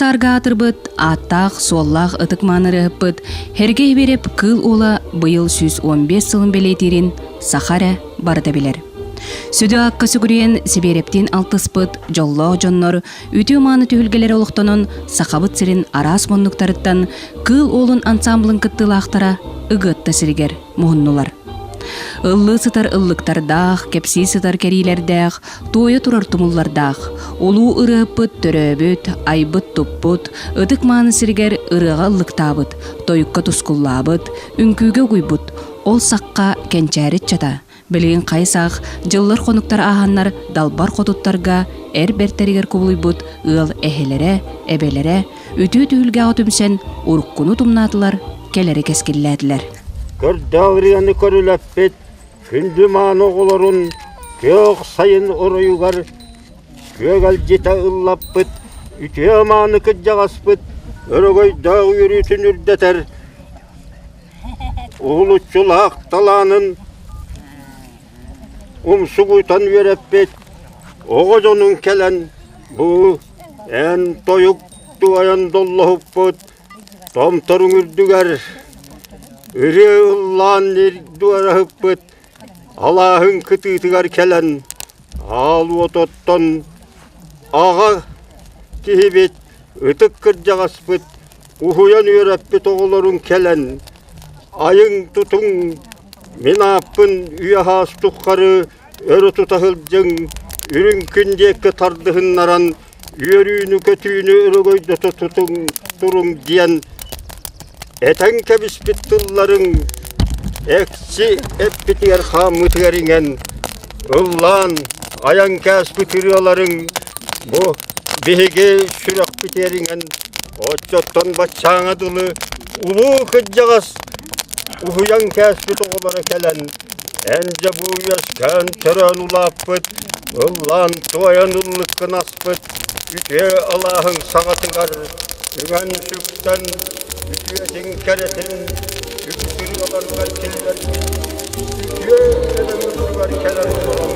Сарга атырбыт, аттақ, соллақ, ытык маныры ыппыт, херге береп кыл ола быйыл 115 сылын белейтерин Сахара барыда билер. Сүді аққа сүгірен себерептен алтыспыт, жолло жоннор, үті маны түйілгелер олықтонын сақабыт сирин арас моннуктарыттан кыл олын ансамблын кыттылақтара ыгытта сиригер мұхыннулар. Ыллы сытар ыллыктардах, кепси сытар керилердах, тойы турар тумуллардах, олу ырыппыт, төрөбүт, айбыт туппут, ытык маны сиригер ырыга ыллыктабыт, тойукка тускуллабыт, үнкүүгө куйбут, ол сакка кенчәрит чата. Билген кайсах, жыллар конуктар аханнар далбар котуттарга, бертеригер кубулуйбут, ыл эхелере, эбелере, үтүү түйүлге отумсен, уруккуну тумнатылар, келери кескилләдилер. Көрдәгрияны көрүләппет, күнді маны оғылырын, көк сайын оройугар, көгәл жета ыллаппыт, үте маны кыджағаспыт, өрөгөй дағы үрүтін үрдетер, ұлытчылақ таланын, умсугуйтан вереппет, оғызының келен, бұ ән тойық дуаян доллахыппыт, томторың үрдігер, үрі ұллан дуара хыппыт, Аллахын кытытыгар келен, ал ототтон аға кихибет, ытык кыржағаспыт, ухуян үйрәппет оғылырын келен, айың тұтың, мен аппын үйахас тұққары, өрі тұтахылжың, үрін күндекі тардығын наран, үйерүйіні көтүйіні өрігөйді тұтың тұрың диен, Этен кебиспит тылларың, экси эппитигер хамытыгеринген, ыллан, аян кәс бүтүрүларың, бу беге сүрөк битеринген, отчоттон бачаңа дылы, улуу кыджагас, ухуян кәс бүтоголары келен, энже бу яскан төрөн улаппыт, ыллан туаян уллыккын аспыт, үте Аллахың сағатыңар, үңен сүктен, Ütüyetin keretin, ütüsürü olanlar keller, ütüyetin var keller olan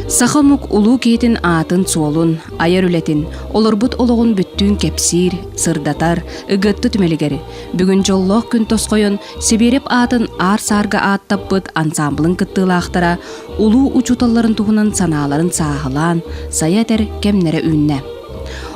Сахамук улуу кейтин атын суолун, аяр үлетин, олорбут ологун бүттүүн кепсир, сырдатар, ыгытты түмелигери. Бүгүн жоллоқ күн тоскойон, себереп атын ар-сарга аттаппыт ансамблын кыттылаақтара, улуу учуталларын туһунан санааларын саахылан, саятер кемнере үнне.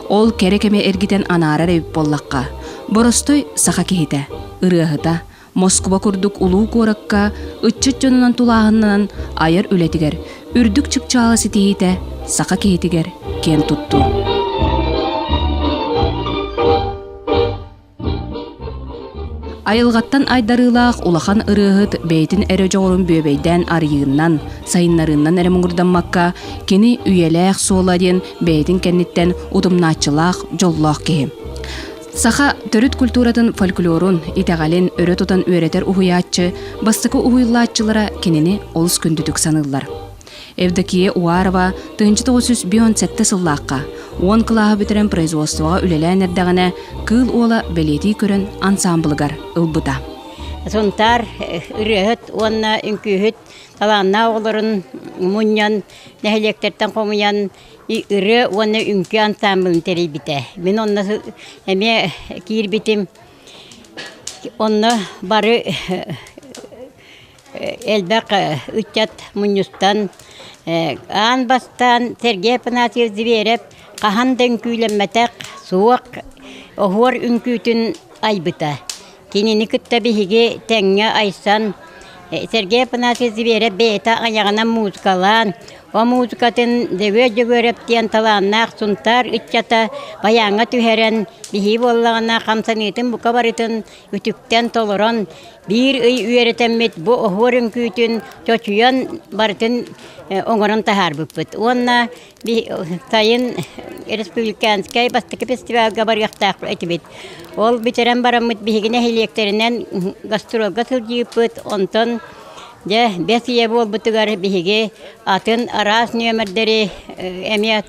Ол керекеме эргитен анаарар эбип боллаққа. Боростой саха кихите, ырыахыта, Москва курдук улуу коракка, ытчыт жонунан тулааһыннан аяр үлетигер, үрдүк чыкчаалысы тихите, саха кихитигер, кен тутту. Айылғаттан айдарылақ улахан ырыхыт бейтін әрі жоғырын бөбейден арыйыннан, сайынларыннан әрі мұңырданмаққа, кені үйеләқ соладен бейтін кәнниттен удымначылақ жоллақ кеем. Саха төрүт культуратын фольклорун итәғален өрі тұтан өретер ұхуятчы, бастықы ұхуйлатчылара кенені олыс күндүтік санылар. Евдокия Уарова 1917 сыллаққа, 10 кылағы бітірен производствоға үлелән әрдіғіне кыл ола белети көрін ансамблыгар ылбыта. Сонтар үріхіт, онна үнкүйхіт, таланна оғылырын мұньян, нәхелектерден қомыян, үрі онна үнкі ансамблын терей біті. Мен онна әме кейір бітім, онна бары элбәк үтчат мұнюстан, аан бастан Сергей Панасьев зверев, қахандан күйлемметек, суық, оғыр үнкүйтін айбыта. Кенені күтті бігіге тәңе айсан, Сергей Панасьев зверев бейта аяғынан музыкалан, O muzikatın deveje göreptiyen talannak suntar içata bayanga tüheren bihi bollağına kamsanitin bu kabaritın ütükten toloran bir üyeretemmet bu ohorun kütün çoçuyan baritın oңорон tahar buput. Onna bir sayın Respublikanskay bastaki festivalga barıqtaq etibit. Ol biteren baramıt bihigine heliyekterinden gastrolga sılcıyıpıt. Ondan de besiye bol butugar bihige atın aras nömerderi emiya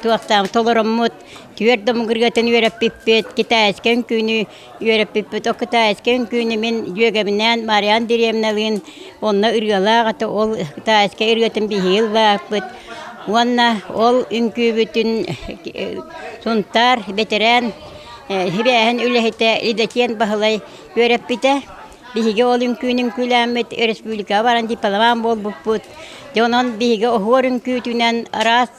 tuaqtam toloromut tüerdom gırgatın yörep pippet kitaysken günü yörep pippet o kitaysken günü min jögeminden Marian diremnalın onna ırgala ata ol kitayske ırgatın bihil vapıt onna ol ünkü bütün suntar veteran hibehen ülehete lidetien bahalay yörep bite bihige olun küünün külämet Respublika varan dipalaman bol buput. Jonon bihige ohorun kütünen aras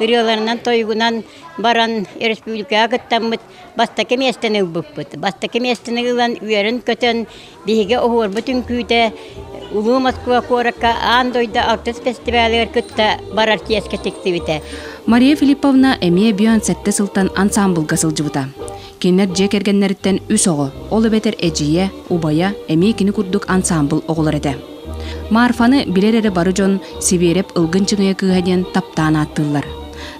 ıryolarından toygunan baran Respublika gıttamıt bastaki mesteni buput. Bastaki mesteni ulan üyerin kötön bihige ohor bütün küte Ulu Moskva koraka andoyda artist festivaller kıtta barar kiyeske tektivite. Мария Филипповна эмие бүйөн сетте сылтан ансамблга сылжыбыта. Кинер же кергеннерitten үс оғы, олы бетер эжие, убая, эмие кини курдук ансамбл оғылар эте. Марфаны билерері бары жон сибереп ылгын чыңыя кыгаден таптаан аттылар.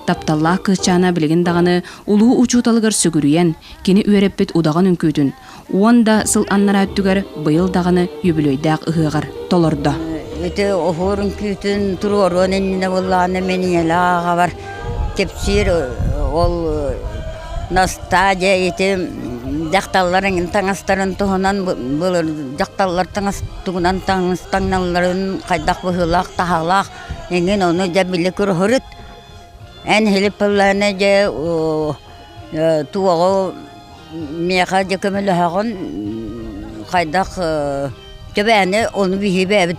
Тапталлах кычана билеген дағаны улуу учуталыгар сүгүрүйен, кини үереппет удаган үнкүтүн. Уанда сыл аннара өттүгер быйыл дағаны юбилейдақ ыгығар толордо. Ete ohorun kütün turuorun enine bollağına meniyelağa var. Tepsir ol nostalgia ete daktalların tangastarın tohunan bulur daktallar tangas tugunan tangnalların kaydak bıhılak tahalak engin onu da bile kurhurut. En helipallarına je tuğu miyaka je kemelahan kaydak jebane onu bihibe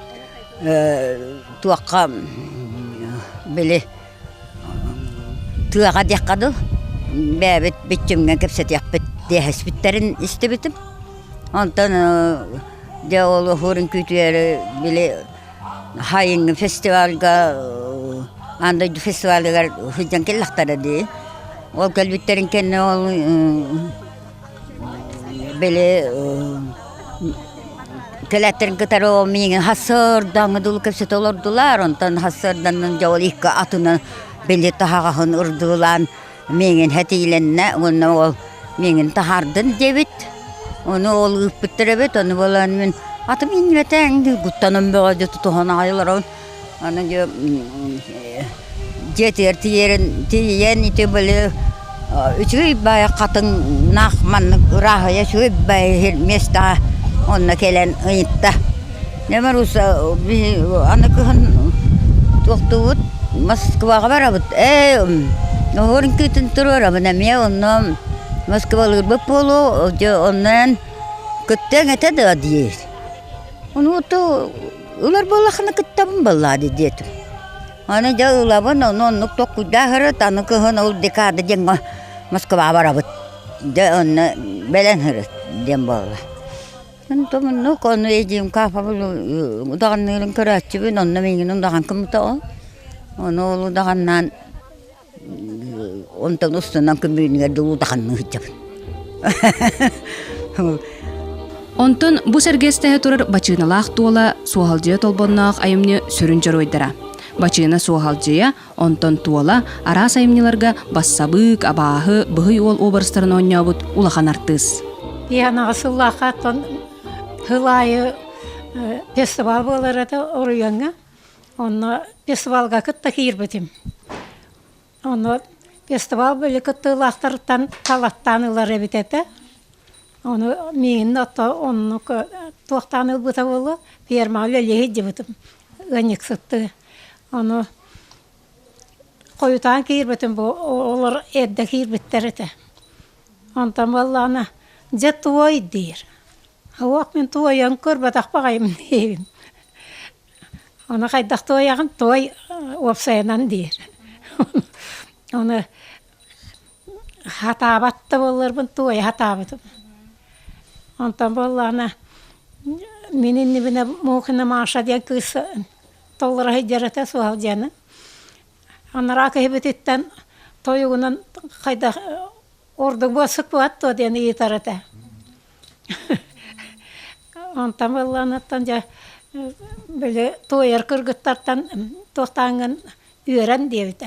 tuaqqa bile tuaqa diqqadu bebet bitchimga kepset yapet dehesbitlerin istebitim ondan de ol horun kütüyeri bile hayın festivalga anda festivalga hücan kellaqtara di ol kalbitlerin kenne ol bile Keletlerin kıtarı o mingen hasırdan dulu kepset olurdular ondan hasırdan jawal ikka atını belli tahağın urdulan mingen hetilenne onu ol mingen tahardın debit onu ol ıpıttırebet onu bolan min atım inmeten guttanım böyle tutuğun aylar onu jeter tiyen ite böyle üçü baya katın nakman rahaya şu baya mesta onna kelen itta ne rusa anakın tuqtut Moskvaga barabıt horun kütün turura bana miye onna Moskvalı bapolo ondan kütten ete diye onu to ular bolakını küttabın balladi diyetim ana ja ulaban onu toku dahara tanıkın ol dekada jenga Moskva barabıt de onna belen hırıt dem balla Entonces no con ellos capa udagan nilang karachi bin onna mingin udagan kumto ono udagan nan ontan ustunan kuminiga du udagan nıhıcap. Onton bu sergeste turar bachınalaq tuola suhalcıya tolbonnaq ayımni sürüncer oydara. Bachına suhalcıya onton tuola aras ayımnilarga bassabık abahı bıhı ol obarstarın onyabut ulahan artız. Yana asıllaqa Hılayı festival bolar da oruyanga. Onu festivalga kıtta kirbetim. Onu festival böyle kıtta laqtartan talattanılar ebitete. Onu min nota onu toqtanıl buta bolu permalı lehi jibitim. Ganik sıttı. Onu koyutan kirbetim bu olar edde kirbetterete. Ondan vallana jettoy dir. Hawak min tuwa yang kurbatak pa kayo mnibim. Ona kay dakto yakan toy wapsayanan dir. Ona hatabat da bollar bin tuwa hatabat. Ondan bollana minin nibine muğkina maşa diye kısa толлара хеджарата суал жаны. Анара кебететтен тойугунан кайда ордук басык бат то дени итарата. Онтан балланаттан жа böyle toyar kırgıtlardan tohtangın öğren diyevde.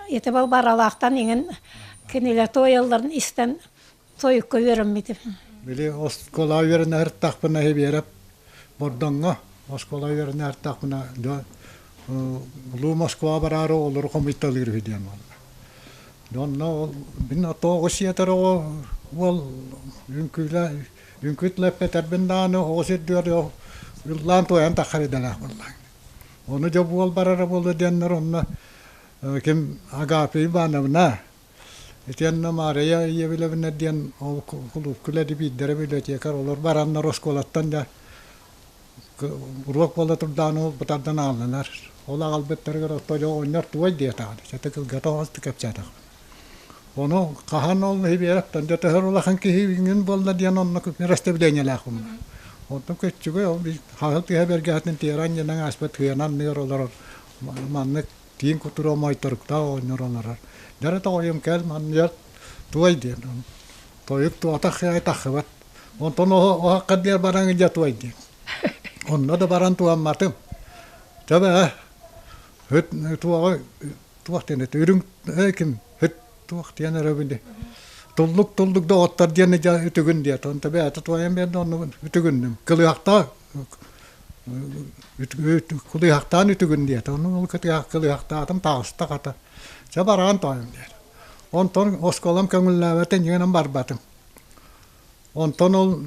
Ete bal baralaqtan ingen kenile toyalların isten toyukka öğrenmedi. Böyle oskola öğren her takpına heberep bordanga oskola öğren her takpına da Lu Moskva bararo olur komitalir hediyen var. Donna binna toğuşiyatır o wal Ynkütle Peter Bendano hosit diyor yıllan toyan takharidalah vallahi. Onu da bu barara bolu diyenler onunla kim agapi banavna. Etiyanna maraya yevile bine diyen o kulüp kuledi bidere bile tekrar olur baranlar oskolattan da uruk bolatur dano batardan alırlar. Ola albetleri göre toja oynar tuvaj diye tadı. Çetek готов kapçadak. Onu kahan ol hiberaptan da tehir olakan ki hibingin bolda diyan onnak restebilenya lakum. Ondan küçüğü o bir halk haber gatin tiran yanang aspet hıyanan ne olar mannek tin kuturo maytoruk ta onlar. Dara ta oyum kel man ya tuvaj diye. Toyuk tu atak hay takhabat. Ondan o hakkad diye barang ja tuvaj diye. Onno da baran tu ammatım. Tabi hüt tuvaktene ürün kim hüt tuvaktene rövünde. Tulluk da ottar diyene ja ütügün diye. Tabi ata tuvayan ben onu ütügündüm. Kılıyaktan ütügün diye. Onu kılıyakta adım tağısta kata. Jabaran toyam diye. Ondan oskolam köngülleveten yenem barbatım. Ondan ol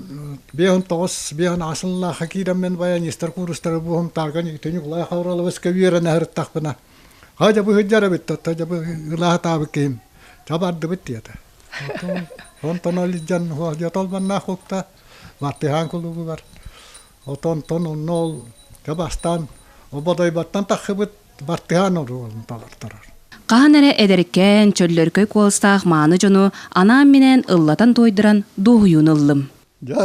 bihan tos bihan asıllah hakidam men bayan ister kurustar buhum targan iteni ulay havralı veskaviren her takpına. Haja bu hiccara bitti. Haja bu ilah tabikim. Jabardı bitti ya. Ondan ol jan huwa jatol banna hukta. Matihan kulu var. Ondan ol jabastan oboday battan takhibit matihan ol talar. Qahanere ederken çöllörköy kolstaq maаны jonu anam menen ıllatan toyduran duhuyun ıllım. Jabom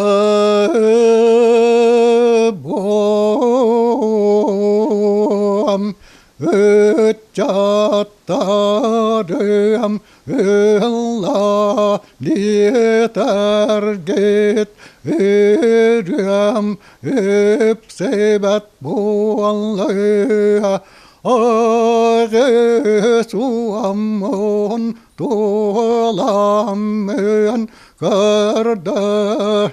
ötjattarım ılla dieterget erem öpsebat boğanlığa Ağesuamon dolamın karda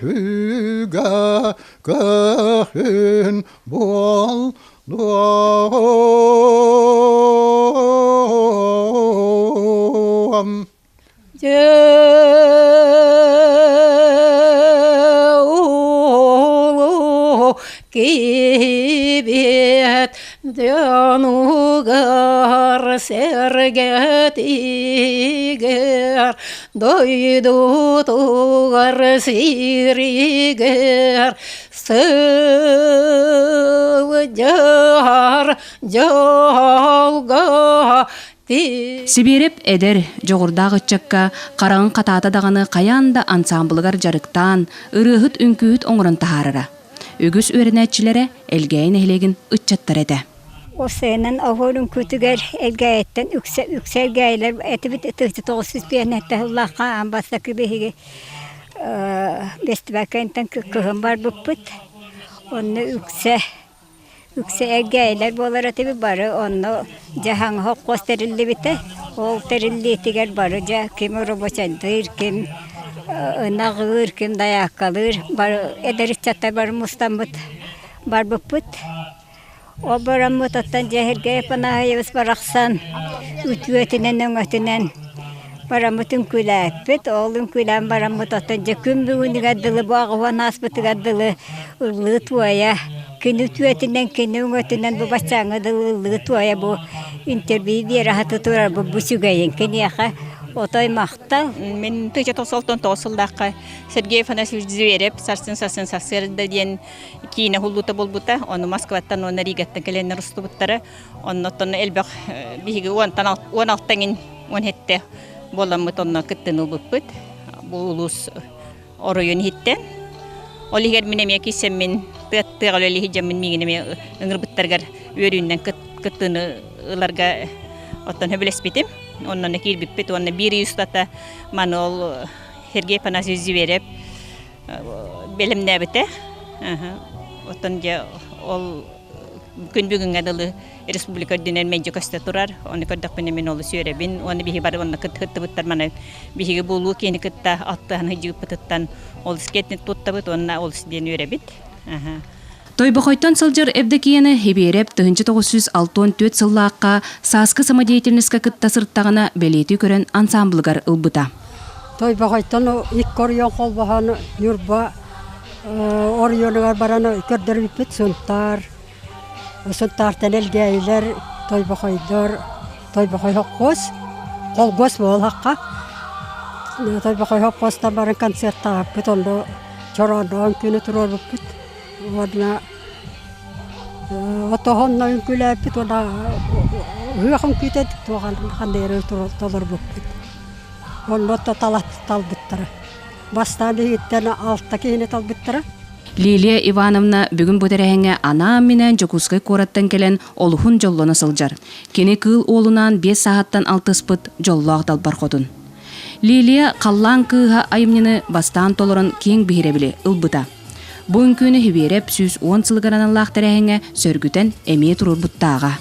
hüga kahın bol doğam. Kibet Danugar serget iger doydu tugar siriger sıvıcar jalga Сибереп эдер жоғырдағы чакка қараңын қатата дағаны қаянда ансамблыгар жарықтан ырыхыт үнкүйіт оңырын тахарыра. Үгіс өрінәтчілері әлгәйін әлегін үтчаттар еді. O senin ahorun kütüger elgayetten yüksel gayler etibit etibit toğsuz bir nette Allah'a ambasakı bihi bestibakayından kıhım var buput. Onu yüksel gayler bolar etibi barı onu jahan hok kosterilli bite. O terilli etiger barı ja kim roboçandır kim nağır kim dayak kalır barı ederiz çatay barı mustambut bar buput. O baramut atan jahirge panahayız baraksan ütüetinen öngötinen baramutun küläppet oğlum külän baramut atan jaküm bugün gaddılı bağıvan asbıtı gaddılı ıllı tuaya kini ütüetinden kini öngötinen bu başçağı ıllı tuaya bu interview rahatı turar bu sügayen kini yaka Otoy maqta. Men 1999 жылдаққа Сергей Афанасьевич Зверев, сарсын сасыр деген кейіне хуллута болбута, оны Москваттан, оны Ригаттан келенер ұстыбыттары, оны оттаны әлбәқ бигі 16-таңын 17-те боламыт онына кіттін ұлбыппыт, бұл ұлыс оройын хиттен. Oliher mineme kisemmin tığalöli hijammin migineme ıngırbıttargar öründen kıttığını ılarga ottan höbelesbitim. Ondan kirbipit onna biri ustata manol herge panası zverep belimnebite. Ottan ja ol gün bugün adalı Respublika dinen medya kasta turar. Onu kadar penemin olu söylebin. Onu bihi bar onu kıttı bittar mana bihi bulu kini kıtta attı hanı jüpüttan ol sketni tuttabıt onna ol diyen örebit. Тойбохойтон сылжыр эбдекиені хебереп 1964 сыллааққа саскы самодеятельностька кытта сырттағына белеті көрен ансамблыгар ылбыта. Тойбохойтон иккорьон қолбаханы юрба орионыгар бараны көрдірбіппет сұнтар. Сұнтартан әлгейлер тойбохойдор, тойбохой хоққос, қолғос бол хаққа. Тойбохой хоққостан барын концерт тағып, онда чорондон күні тұрор бұппет. Одна отохонно күләппет, ода үйақым күйтет, туған қандері толыр бұппет. Онда талбыттыры. Бастан бейіттен алтта кейіне талбыттыры. Лилия Ивановна бүгін бұдырәңе ана менен жокускай кораттан келен олухун жоллона сылжар. Кені кыл олунан 5 сағаттан 6 спыт жоллақ далбар қодын. Лилия қаллан кыға айымнені бастан толырын кең бейребілі ылбыта. Бұн күні хибереп 10 сылғаранан лақтырәңе сөргүтен әме тұрыр бұттаға.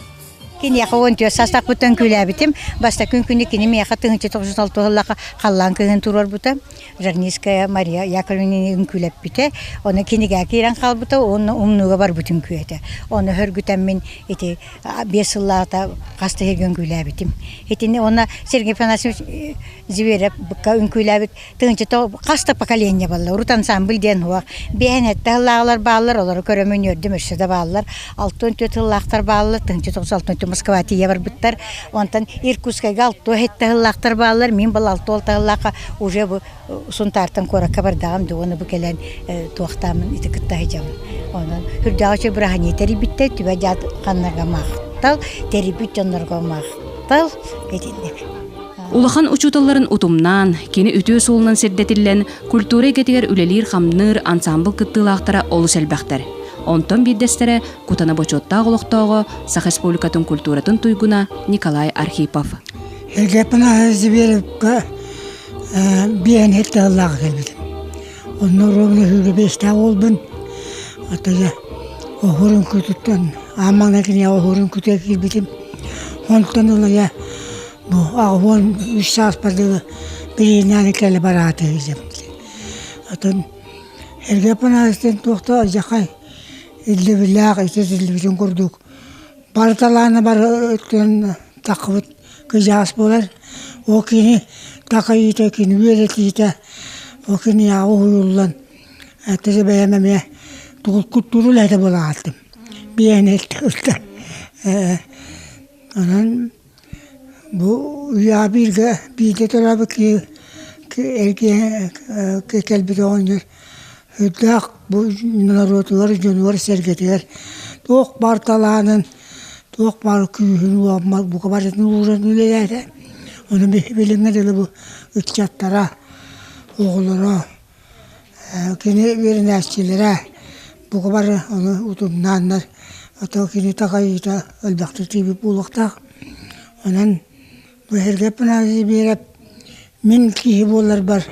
Кин яха онтё састак бутан күләбитим. Баста күн кинеме яха 1996 елларга қаллан кыгын турар бута. Жарниская Мария Яковлевна күләп бите. Оны кинеге киран калбыта, оны умнуга бар бутун күете. Оны хөргүтәм мен эти 5 елларда каста хеген күләбитим. Этине оны Сергей Панасович зверев букка күләбит. Тынчы каста поколение баллар. Рутан амсаамбыл ден хуак. Бәнәт таллар баллар, олар көрөмөн йөрдүм өшсөдө баллар. 64 еллактар баллар, 1996 Москва тие бар биттер. Онтан Иркутскайга алты хеттеллактар баллар. Мен бал алты олталлака уже бу сунтартан коракка бардагам дөгөнө бу келен туактамын итикитта хижам. Онан хүрдәче брахани терибитте түбәҗат каннага мактал, терибит жоннорго мактал кетиндек. Улахан учуталларын утумнан, кені үтө солунан сердетилен культура кетигер үлелир хамныр ансамбл кыттылактара олус элбәктер. Онтон биддестере кутана бочотта голоктоого Сах Республикатын культуратын туйгуна Николай Архипов. Ергепана зверевка биен хетте Аллах келбидим. Онно ровно хүрү бешта болбун. Атага охурун күтүттөн аманакине охурун күтө келбидим. Онтон улая бу агон 3 саат барды биринен келе бараты дизем. Атын ергепана стен тохто жакай илли билак итезилбитин көрдүк. Барталаны бар өткөн такыбыт кыжас болар. О кини такайыта кини веретита. О кини агууллан. Атеже бәйәмәме тугул куттурулайда болаттым. Биенет кылта. Анан бу я бирге бийде тарабы ки эрге келбиде ойнор. Өдак бу народлар жөнөр сергетер. Ток барталанын, ток бар күйүн уаммал бу кабарын уран үлеләре. Оны билиңе деле бу үтчаттара, оглора, кене бернәчләре бу кабары оны утумнаннар. Ата кене тагайта албакты тиби булыкта. Анан бу ергепна зибереп мин ки болар бар.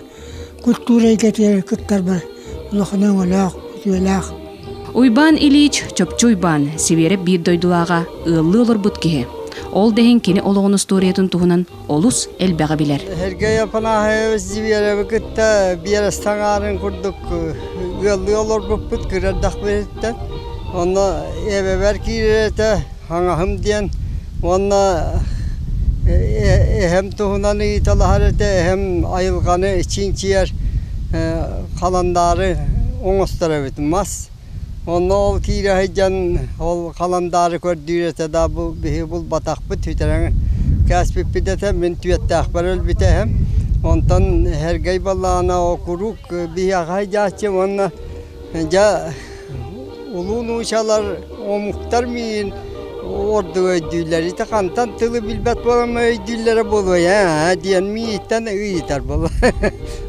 Культура кетер кыттар бар. Лохнын олақ, ütүелақ. Уйбан Ильич чөпчуйбан севереп бир дойдулага ыллы олор бут киhe. Ол дehen кини ологон историятын туһунан олус элбеге билер. Herge yapana zivere kıtta bir stangarın kurduk. Illı olur bu put kırdak veretten. Onda eve verkirete hangahım diyen. Onda hem tuhunan italarete hem ayılganı içinciyer kalandarı oңостора bitmez. Onda ol kire heyen ol kalandarı gördüğürete da bu bihi bul batak bit hüteren kasbip bidete min tüyette akbarıl bitehem. Ondan her gayballağına o kuruk bihi akayacağım ona ja ulun uşalar o muhtar miyin ordu ödülleri de kantan tılı bilbet bolama ödüllere boluyor ya diyen miyitten iyitar bolu.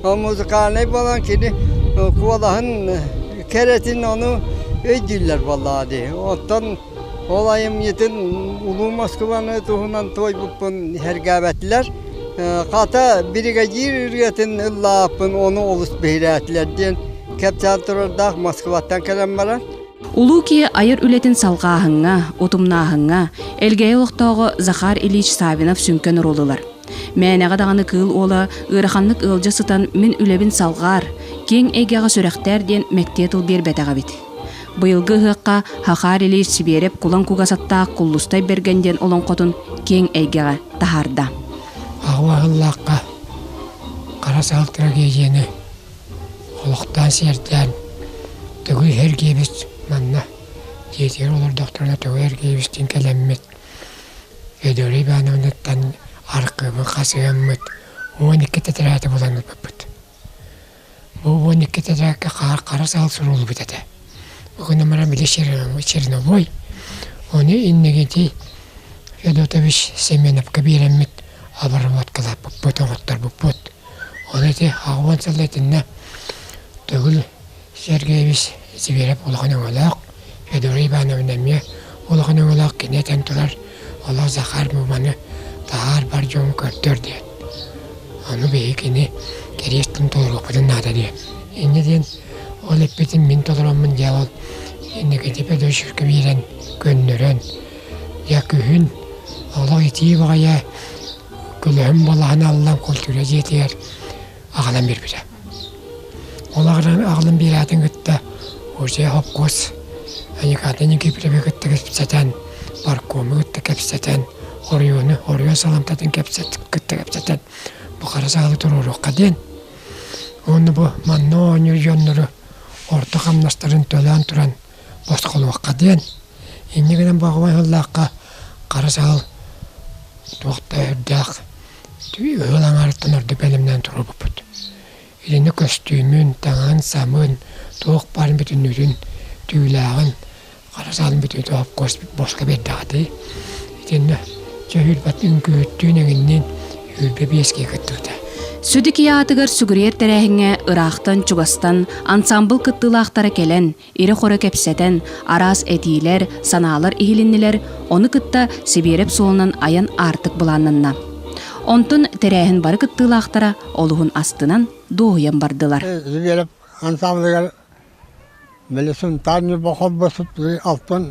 O müzikanay bolan kini kuvalahın keretin onu ödüller vallahi. Ondan olayım yetin Ulu Moskovanı tohunan toy bupun hergabetler. Kata brigadier üretin ıllapın onu olus beyretler diyen kaptan turardak Moskva'dan kelen baran. Улуу ки айыр үлетін салғағыңа, отумнағыңа, элгей олықтауғы Захар Ильич Савинов сүнкен ролылар. Мәнеға дағаны кыл ола, ыраханлык ылжы сытан мен үлебін салғар, кең әйгеға сөрәқтер ден мәктетіл бер бәтіға бит. Бұйылғы ғыққа Захар Ильич Сибереп кулан кугасаттақ куллустай бергенден олон қотын кең әйгеға тахарда. Ағуағыллаққа қарасал трагедияны олықтан серден түгіл хергебіс манна жетер олар докторына түгіл хергебістен кәлеммет өдөрей бәнуынаттан арқыбы қасығаммет 12 тетраты боланып бұппыт. Бұл 12 тетракка қарасал сұрулы бітеді. Бұғын амара біле Черновой оны иннегети Федотович Семеновка береммет абарваткалар бұппыт, оғыттар бұппыт. Оны де ағуан салайтынна түгіл Сергеевич зверев олған оңалақ, Федорей Ивановнаме олған оңалақ кенетен тұрар, ола Захар мұманы тағар бар жоң көттір дейін. Оны бейкені керестің толыр опыдың нада дейін. Енеден ол еппетін мен толырамын де ол, енегеде пәді шүркі берен, көннірен, я күйін, олақ еті бағая, күліғім болағын алылан қолтүре жетер, ағалан бербеді. Олағыран ағылым берәдің үтті, Уже хопкос, они катани кипребе кытты кепсетен, баркомы кытты кепсетен, орё саламтатын кепсет кытты кепсетен. Бу карасагы турурукка ден. Оны бу манно онюр жоннуру орто камнастарын төлөн туран бостколуакка ден. Иннегенен багыбай хыллакка карасагы туакта үрдак ылаңартын орду белимнен туруп бупут. Илини көстүмүн, таңан, самын, тоқ барын бүтін үрін, түйілағын, қарасалын бүтін тоғып қосып босқа бердіғады. Етені жүйіл бат үңкі өттүйін әңіннен үлбе беске күттіғді. Сөді киятығыр сүгірер тәрәхіңе ырақтан, чугастан, амсаамбыл кыттылақтары келен, ири қоры кепсетен, арас әтейлер, саналар ихиліннелер, оны кытта Сибереп солынан аян артық бұланынна. Онтын тәрәхін бары кыттылақтара олығын астынан доғыян бардылар. Сибереп ансамблыгар Meles'in tane bakıp basıp alttan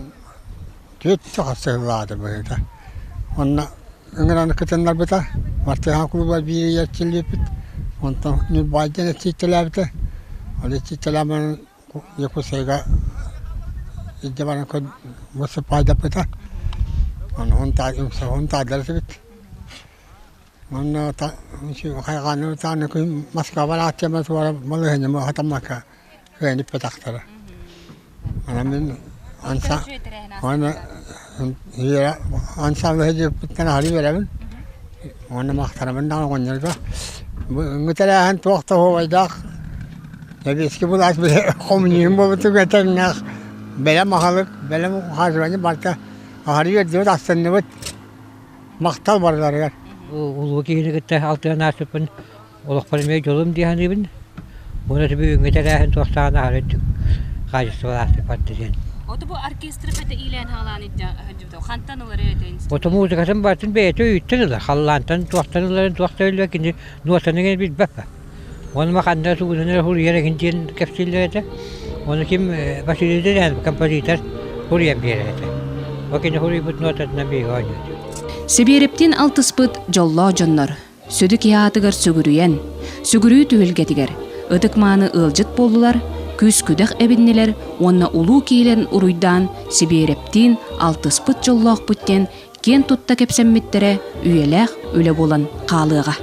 tüyette hasırladı böyle. Onunla İngilizce kıtanlar biter. Martı haklı bir yerçili yapıp. Ondan ne bayden çitteler biter. Öyle çittelerden yapısayga İcabana kod basıp payda biter. On tadları bit. Onunla şu hayvanı tane ki maskavalar atacağımız var. Malı henüz hatamaka. Öyle petakları. Anamın ansa, ona hira ansa lehce bitene hali veremin. Ona mahtaramın daha onları. Mesela tuğta havaydak. Tabii eski bu da bile komüniyim bu tüketenler. Bela mahalık, bela hazırlanı barta. Hali veriyor aslında bu mahtal varlar ya. Ulu kini kita altına nasipin olak palmaya yolum diye hanibin. Ona tabii üngeteler tuğtana halettik. Kajıstı patlıcan. Oto bu orkestra pete ilan halan iddia hacıda. Xantan olar ediniz. Oto muzikasın batın beyte üttenler. Hallantan tuğtanların tuğtayla kindi nuatanın bir bapa. Onu makanda suğunlar huriyere kindin kapsillerde. Onu kim başıydı yani kompozitör huriyen bir yerde. O kindi huriy but nuatanın bir oynuyor. Sibireptin altıspıt jollo jonlar. Södü kiyatıgar sügürüyen. Sügürüyü tühülgetiger. Idıkmanı ılcıt boldular. Küs küdek ebinneler, onna ulu kiilen uruydan Sibireptin altıspıt jolloq bütten ken tutta kepsemmittere üyelek öle bolan qalığa.